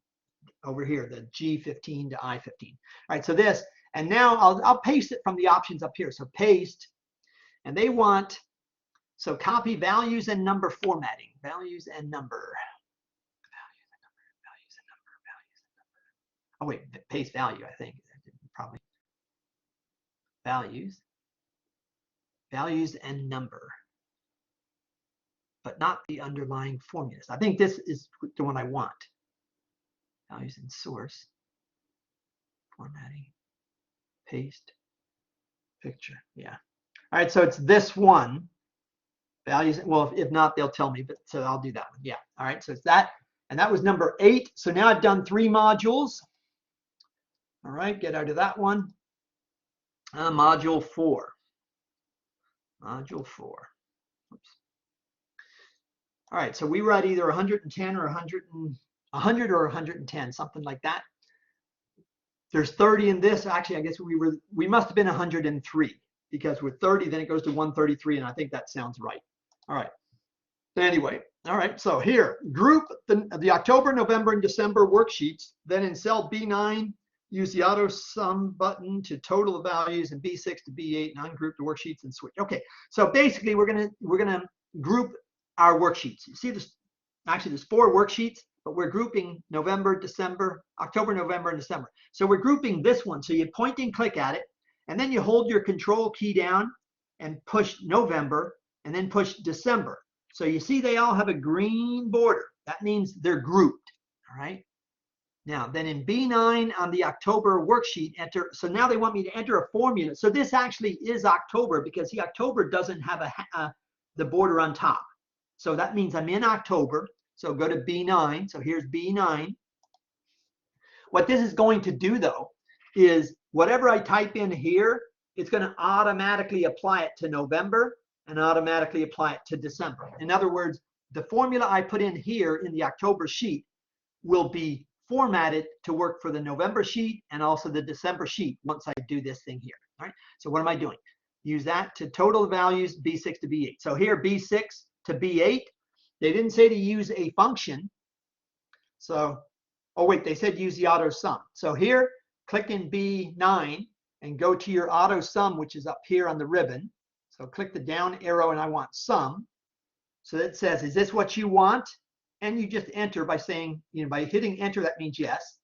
over here, the G15 to I15. All right, so this. And now I'll paste it from the options up here. So paste, and they want, so copy values and number formatting. Values and number. Oh wait, paste value, I think. Probably. Values and number. But not the underlying formulas. I think this is the one I want. Values and source. Formatting. Paste, picture, yeah. All right, so it's this one. Values, well, if not, they'll tell me, but so I'll do that one, yeah. All right, so it's that, and that was number 8. So now I've done 3 modules. All right, get out of that one. Module 4. Module 4. Oops. All right, so we were at either 110 or 100 or 110, something like that. There's 30 in this. Actually, I guess we must have been 103 because with 30, then it goes to 133, and I think that sounds right. All right. Anyway, all right. So here, group the October, November, and December worksheets. Then in cell B9, use the auto sum button to total the values, and B6 to B8, and ungroup the worksheets and switch. Okay. So basically, we're gonna group our worksheets. You see this? Actually, there's 4 worksheets, but we're grouping November, December, October, November, and December. So we're grouping this one. So you point and click at it, and then you hold your control key down and push November, and then push December. So you see they all have a green border. That means they're grouped, all right? Now, then in B9 on the October worksheet, enter. So now they want me to enter a formula. So this actually is October because the October doesn't have the border on top. So that means I'm in October. So go to B9. So here's B9. What this is going to do, though, is whatever I type in here, it's going to automatically apply it to November and automatically apply it to December. In other words, the formula I put in here in the October sheet will be formatted to work for the November sheet and also the December sheet once I do this thing here. All right. So what am I doing? Use that to total values B6 to B8. So here B6 to B8. They didn't say to use a function. So, oh wait, they said use the auto sum. So here, click in B9 and go to your auto sum, which is up here on the ribbon. So click the down arrow and I want sum. So it says, is this what you want? And you just enter by saying, by hitting enter, that means yes.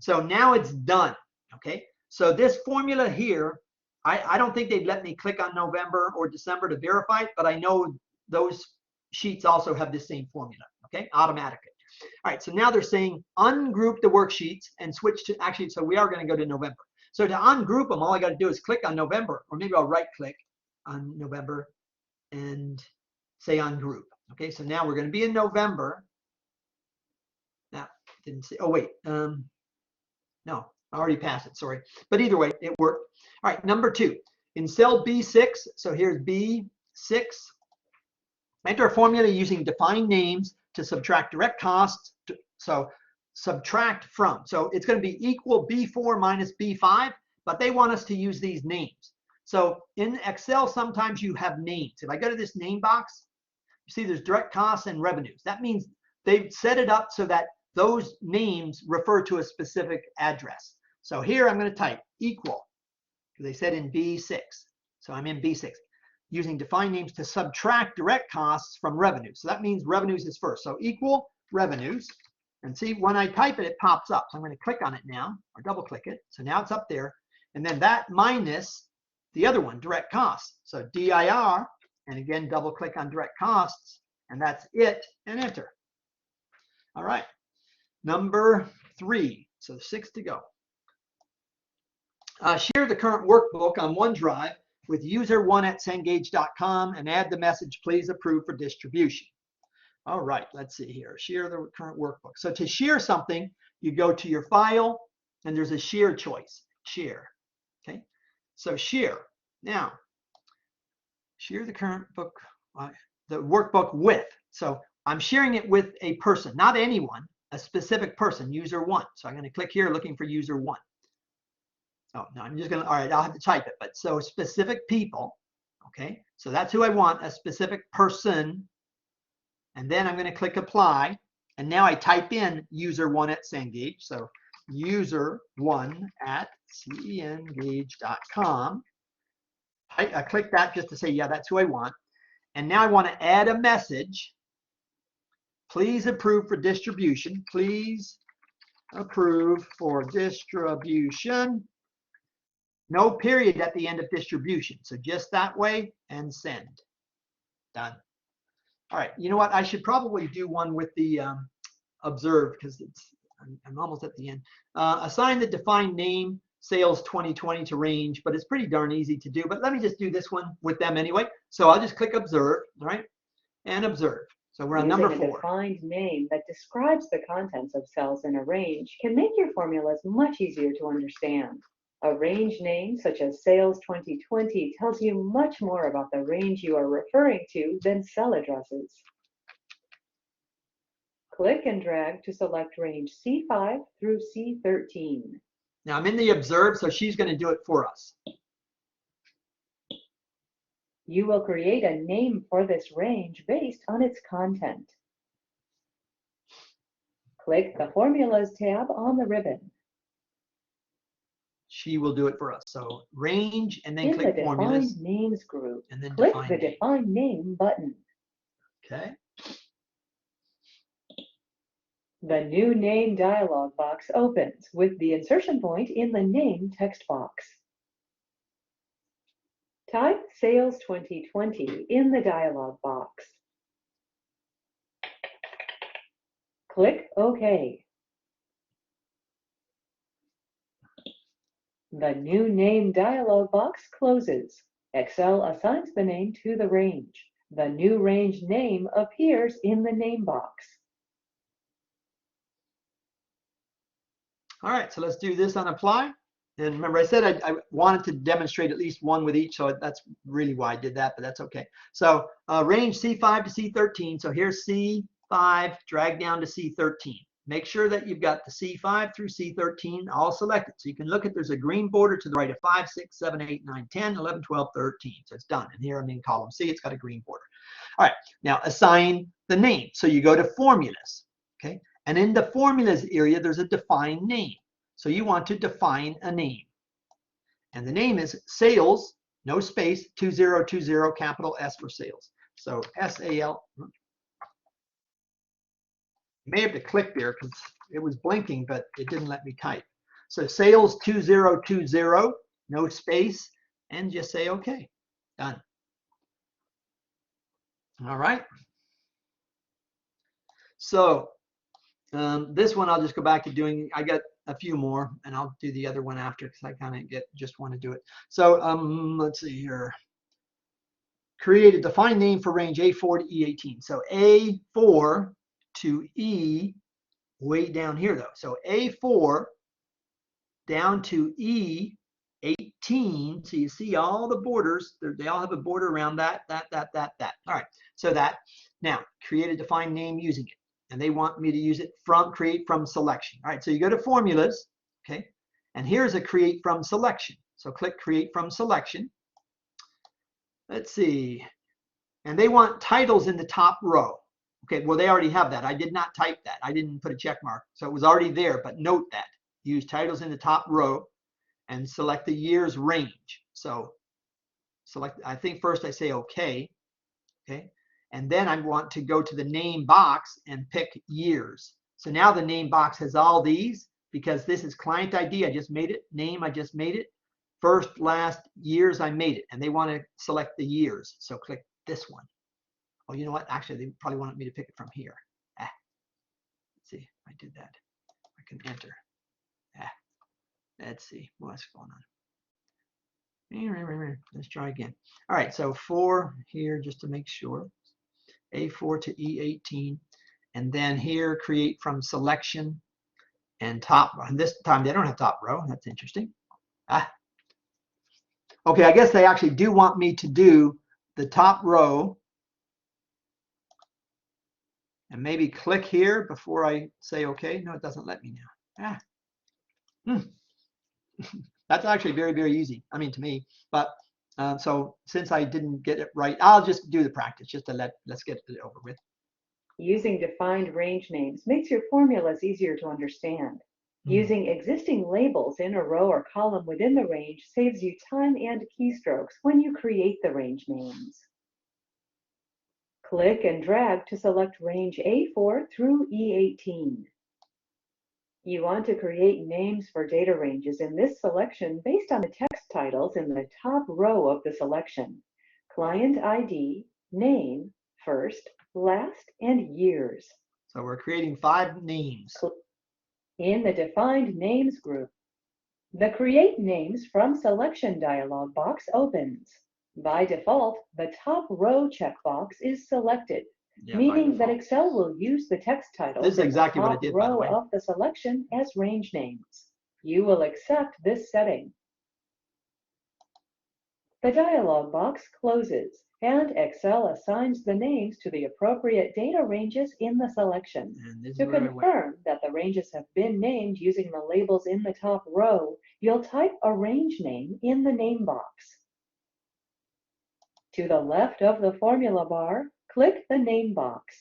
So now it's done, okay? So this formula here, I don't think they'd let me click on November or December to verify it, but I know those sheets also have the same formula, okay, automatically. All right, so now they're saying ungroup the worksheets and switch to, actually, so we are going to go to November. So to ungroup them, all I got to do is click on November, or maybe I'll right click on November and say ungroup. Okay, so now we're going to be in November. Now, didn't say, oh wait, no, I already passed it, sorry. But either way, it worked. All right, number 2, in cell B6, so here's B6, enter a formula using defined names to subtract direct costs. So subtract from. So it's going to be equal B4 minus B5, but they want us to use these names. So in Excel, sometimes you have names. If I go to this name box, you see there's direct costs and revenues. That means they've set it up so that those names refer to a specific address. So here I'm going to type equal, because they said in B6. So I'm in B6. Using defined names to subtract direct costs from revenues. So that means revenues is first. So equal revenues. And see, when I type it, it pops up. So I'm going to click on it now, or double click it. So now it's up there. And then that minus the other one, direct costs. So DIR, and again, double click on direct costs. And that's it, and enter. All right. Number 3. So 6 to go. Share the current workbook on OneDrive with user1@cengage.com and add the message, please approve for distribution. All right, let's see here. Share the current workbook. So to share something, you go to your file and there's a share choice, share. Okay, so share. Now, share the current book, the workbook with. So I'm sharing it with a person, not anyone, a specific person, user 1. So I'm going to click here looking for user 1. Oh, no, I'm just going to, all right, I'll have to type it. But so specific people, okay? So that's who I want, a specific person. And then I'm going to click apply. And now I type in user1@cengage. So user1@cengage.com. I click that just to say, yeah, that's who I want. And now I want to add a message. Please approve for distribution. Please approve for distribution. No period at the end of distribution. So just that way and send. Done. All right. You know what? I should probably do one with the observe because I'm almost at the end. Assign the defined name sales 2020 to range, but it's pretty darn easy to do. But let me just do this one with them anyway. So I'll just click observe. All right. And observe. So we're on number 4. Using a defined name that describes the contents of cells in a range can make your formulas much easier to understand. A range name such as Sales 2020 tells you much more about the range you are referring to than cell addresses. Click and drag to select range C5 through C13. Now I'm in the observe, so she's going to do it for us. You will create a name for this range based on its content. Click the Formulas tab on the ribbon. She will do it for us. So range, and then In click the formulas. Defined Names group, And then click define the name. Define Name button. Okay. The New Name dialog box opens with the insertion point in the Name text box. Type Sales 2020 in the dialog box. Click OK. The New Name dialog box closes. Excel assigns the name to the range. The new range name appears in the name box. All right, so let's do this on apply. And remember, I said I wanted to demonstrate at least one with each, so that's really why I did that, but that's okay. So range C5 to C13. So here's C5, drag down to C13. Make sure that you've got the C5 through C13 all selected. So you can look at, there's a green border to the right of 5, 6, 7, 8, 9, 10, 11, 12, 13. So it's done. And here I'm in column C, it's got a green border. All right, now assign the name. So you go to formulas, okay? And in the formulas area, there's a define name. So you want to define a name. And the name is sales, no space, 2020, capital S for sales. So S-A-L. You may have to click there because it was blinking, but it didn't let me type. So sales 2020, no space, and just say OK. Done. All right. So this one I'll just go back to doing. I got a few more, and I'll do the other one after because I kind of just want to do it. So let's see here. Create a defined name for range A4 to E18. So A4 to E, way down here though. So A4 down to E18. So you see all the borders. They all have a border around that. All right. So that now create a defined name using it. And they want me to use it from create from selection. All right, so you go to formulas, okay, and here's a create from selection. So click create from selection. Let's see, and they want titles in the top row. Okay, well they already have that. I did not type that. I didn't put a check mark, so it was already there. But note that use titles in the top row and select the year's range. So select. I think first I say okay, okay. And then I want to go to the name box and pick years. So now the name box has all these because this is client ID. I just made it. Name, I just made it. First, last, years, I made it. And they want to select the years. So click this one. Oh, you know what? Actually, they probably wanted me to pick it from here. Let's see. I did that. I can enter. Let's see what's going on. Let's try again. All right. So 4 here just to make sure. A4 to E18, and then here create from selection and top. And this time they don't have top row. That's interesting. Okay, I guess they actually do want me to do the top row, and maybe click here before I say okay. No, it doesn't let me now. That's actually very, very easy. I mean, to me, but so since I didn't get it right, I'll just do the practice just to let's get it over with. Using defined range names makes your formulas easier to understand. Using existing labels in a row or column within the range saves you time and keystrokes when you create the range names. Click and drag to select range A4 through E18. You want to create names for data ranges in this selection based on the text titles in the top row of the selection. Client ID, name, first, last, and years. So we're creating 5 names. In the Defined Names group, the Create Names from Selection dialog box opens. By default, the top row checkbox is selected. Yeah, by meaning that default. Excel will use the text titles This is in exactly the what I top did, by the row way. of the selection as range names. You will accept this setting. The dialog box closes, and Excel assigns the names to the appropriate data ranges in the selection. And this is To where I went. confirm that the ranges have been named using the labels in the top row, you'll type a range name in the name box. To the left of the formula bar, click the name box.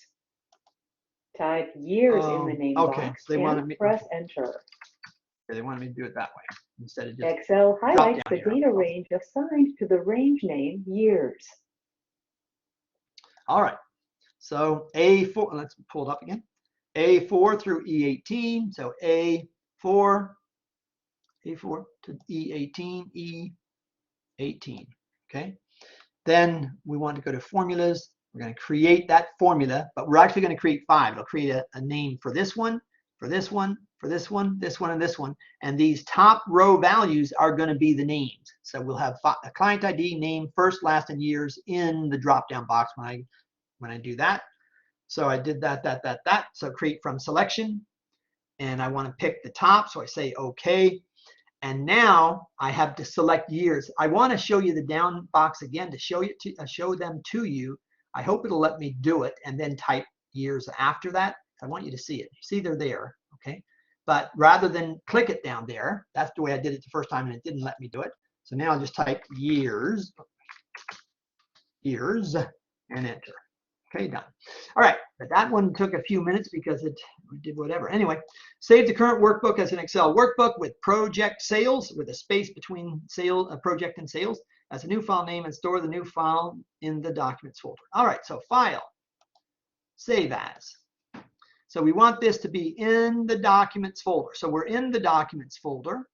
Type years in the name Okay, box they wanted and me. press Okay, enter. they wanted me to do it that way instead of just Excel drop highlights down the here. data Okay. range assigned to the range name years. All right. So A4, let's pull it up again. A4 through E18. So A4 to E18, E18. Okay. Then we want to go to formulas. We're going to create that formula, but we're actually going to create 5. It'll create a name for this one, for this one, for this one, this one, and this one. And these top row values are going to be the names. So we'll have a client ID, name, first, last, and years in the drop-down box when I do that. So I did that. So create from selection. And I want to pick the top. So I say OK. And now I have to select years. I want to show you the down box again to show them to you. I hope it'll let me do it and then type years after that. I want you to see it. You see they're there, okay? But rather than click it down there, that's the way I did it the first time and it didn't let me do it. So now I'll just type years, and enter. Okay, done. All right, but that one took a few minutes because it did whatever. Anyway, save the current workbook as an Excel workbook with project sales with a space between project and sales as a new file name and store the new file in the documents folder. All right, so file, save as. So we want this to be in the documents folder. So we're in the documents folder,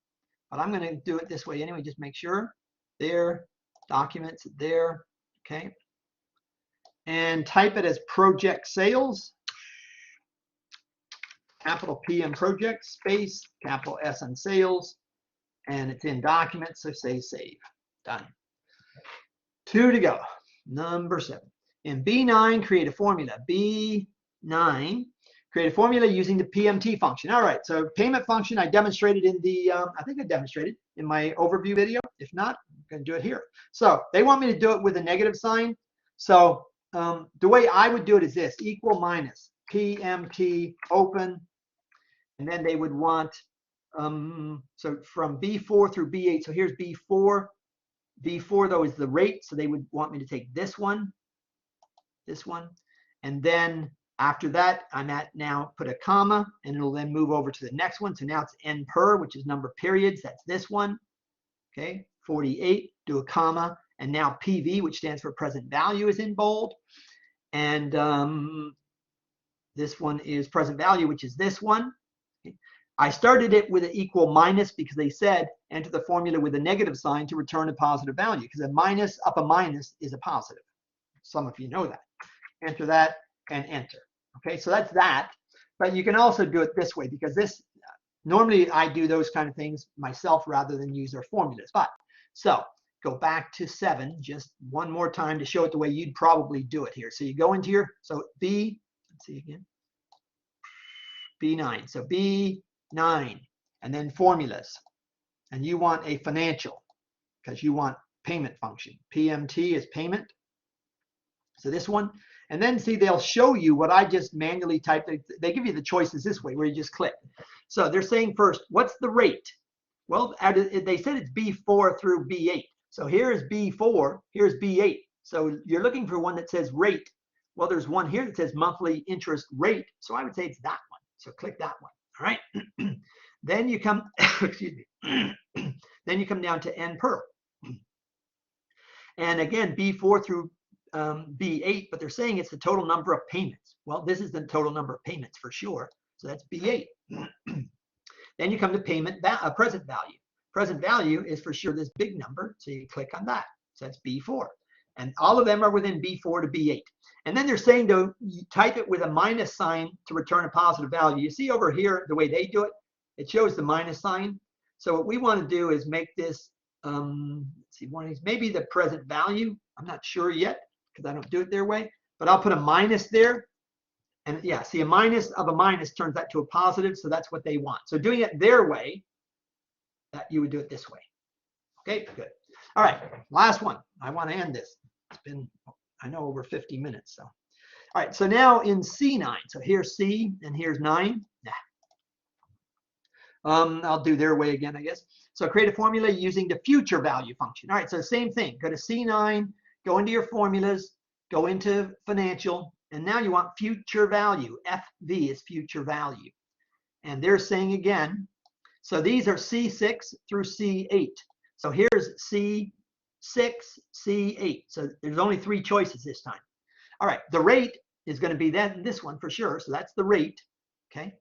but I'm going to do it this way anyway, just make sure. There, documents, there, okay. And type it as project sales, capital P in project, space, capital S in sales, and it's in documents, so say save. Done. 2 to go. Number 7. In B9, create a formula. B9, create a formula using the PMT function. All right, so payment function I demonstrated in the, I think I demonstrated in my overview video. If not, I'm going to do it here. So they want me to do it with a negative sign. So the way I would do it is this, equal minus PMT open, and then they would want, so from B4 through B8, so here's B4. B4 though is the rate, so they would want me to take this one, and then after that, I'm at now put a comma, and it'll then move over to the next one. So now it's N per, which is number of periods, that's this one, okay, 48, do a comma, and now PV, which stands for present value, is in bold. And this one is present value, which is this one. I started it with an equal minus because they said enter the formula with a negative sign to return a positive value, because a minus up a minus is a positive. Some of you know that. Enter that and enter. Okay, so that's that. But you can also do it this way, because this, normally I do those kind of things myself rather than use their formulas. But so go back to 7 just one more time to show it the way you'd probably do it here. So you go into your, so B, let's see again, B9. So B9, and then formulas. And you want a financial, because you want payment function. PMT is payment. So this one, and then see, they'll show you what I just manually typed. They give you the choices this way, where you just click. So they're saying first, what's the rate? Well, they said it's B4 through B8. So here's B4, here's B8. So you're looking for one that says rate. Well, there's one here that says monthly interest rate. So I would say it's that one. So click that one. All right. Then you come, excuse me. Then you come down to N per. And again, B4 through B8, but they're saying it's the total number of payments. Well, this is the total number of payments for sure. So that's B8. Then you come to payment, present value. Present value is for sure this big number, so you click on that. So that's B4. And all of them are within B4 to B8. And then they're saying to type it with a minus sign to return a positive value. You see over here, the way they do it, it shows the minus sign. So what we want to do is make this, let's see, one is maybe the present value. I'm not sure yet, because I don't do it their way. but I'll put a minus there. And yeah, see, a minus of a minus turns that to a positive, so that's what they want. So doing it their way, that you would do it this way. Okay, good. All right, last one. I want to end this. It's been, I know, over 50 minutes. So, all right, so now in C9. So here's C and here's 9. Yeah. I'll do their way again, I guess. So create a formula using the future value function. All right, so same thing. Go to C9, go into your formulas, go into financial, and now you want future value. FV is future value. And they're saying again, so these are C6 through C8. So here's C6, C8. So there's only 3 choices this time. All right, the rate is going to be this one for sure. So that's the rate, okay?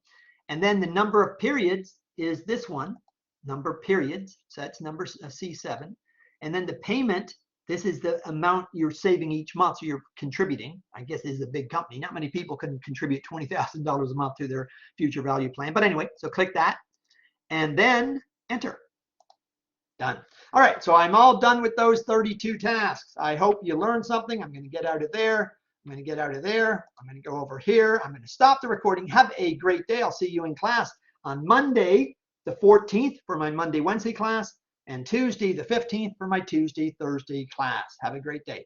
And then the number of periods is this one, number of periods. So that's number C7. And then the payment, this is the amount you're saving each month, so you're contributing. I guess this is a big company. Not many people can contribute $20,000 a month to their future value plan. But anyway, so click that and then enter. Done. All right, so I'm all done with those 32 tasks. I hope you learned something. I'm going to get out of there. I'm going to get out of there. I'm going to go over here. I'm going to stop the recording. Have a great day. I'll see you in class on Monday, the 14th for my Monday, Wednesday class, and Tuesday, the 15th for my Tuesday, Thursday class. Have a great day.